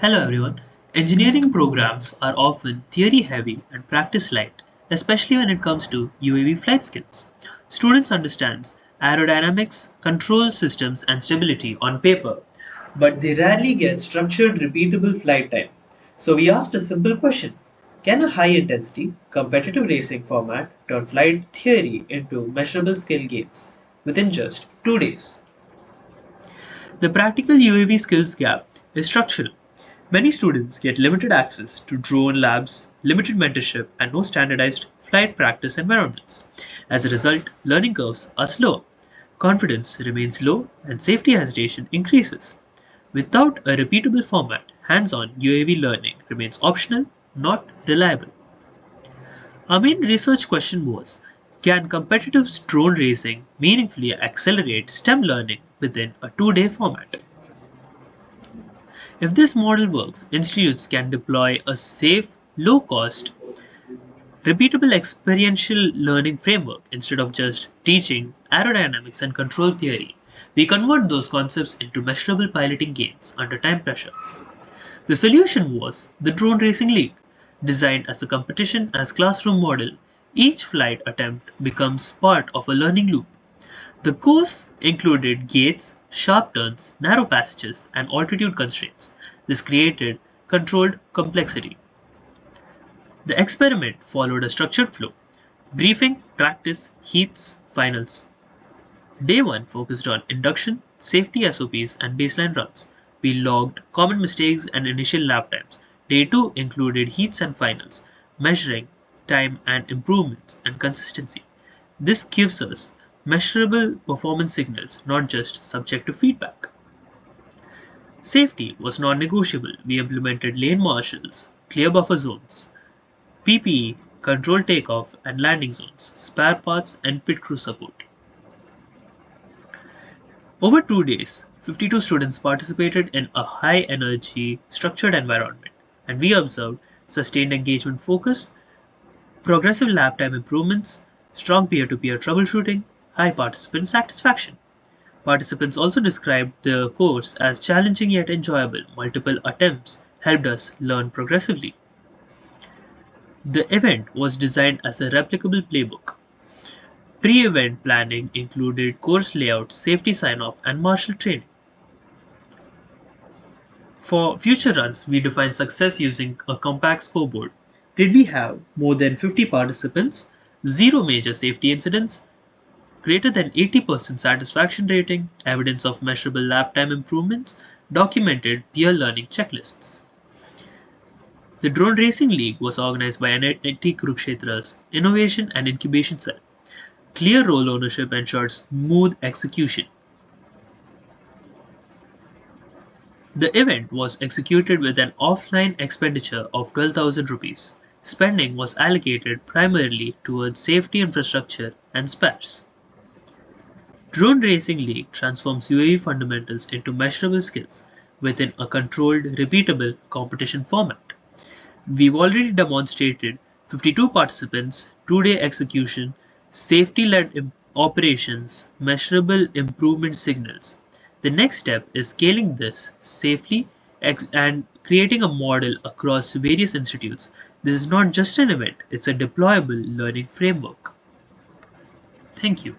Hello everyone. Engineering programs are often theory heavy and practice light, especially when it comes to UAV flight skills. Students understand aerodynamics, control systems and stability on paper, but they rarely get structured repeatable flight time. So we asked a simple question. Can a high intensity, competitive racing format turn flight theory into measurable skill gains within just 2 days? The practical UAV skills gap is structural. Many students get limited access to drone labs, limited mentorship, and no standardized flight practice environments. As a result, learning curves are slow, confidence remains low, and safety hesitation increases. Without a repeatable format, hands on UAV learning remains optional, not reliable. Our main research question was, can competitive drone racing meaningfully accelerate STEM learning within a 2-day format? If this model works, institutes can deploy a safe, low cost, repeatable experiential learning framework instead of just teaching aerodynamics and control theory. We convert those concepts into measurable piloting gains under time pressure. The solution was the Drone Racing League. Designed as a competition as classroom model, each flight attempt becomes part of a learning loop. The course included gates, sharp turns, narrow passages, and altitude constraints. This created controlled complexity. The experiment followed a structured flow: briefing, practice, heats, finals. Day 1 focused on induction, safety SOPs, and baseline runs. We logged common mistakes and initial lap times. Day 2 included heats and finals, measuring time and improvements and consistency. This gives us measurable performance signals, not just subjective feedback. Safety was non-negotiable. We implemented lane marshals, clear buffer zones, PPE, control takeoff and landing zones, spare parts and pit crew support. Over 2 days, 52 students participated in a high-energy, structured environment, and we observed sustained engagement focus, progressive lap time improvements, strong peer-to-peer troubleshooting, high participant satisfaction. Participants also described the course as challenging yet enjoyable. Multiple attempts helped us learn progressively. The event was designed as a replicable playbook. Pre-event planning included course layout, safety sign-off, and martial training. For future runs, we defined success using a compact scoreboard. Did we have more than 50 participants, zero major safety incidents, greater than 80% satisfaction rating, evidence of measurable lap time improvements, documented peer learning checklists? The Drone Racing League was organized by NIT Kurukshetra's Innovation and Incubation Cell. Clear role ownership ensures smooth execution. The event was executed with an offline expenditure of 12,000 rupees. Spending was allocated primarily towards safety infrastructure and spares. Drone Racing League transforms UAV fundamentals into measurable skills within a controlled, repeatable competition format. We've already demonstrated 52 participants, 2-day execution, safety-led operations, measurable improvement signals. The next step is scaling this safely and creating a model across various institutes. This is not just an event, it's a deployable learning framework. Thank you.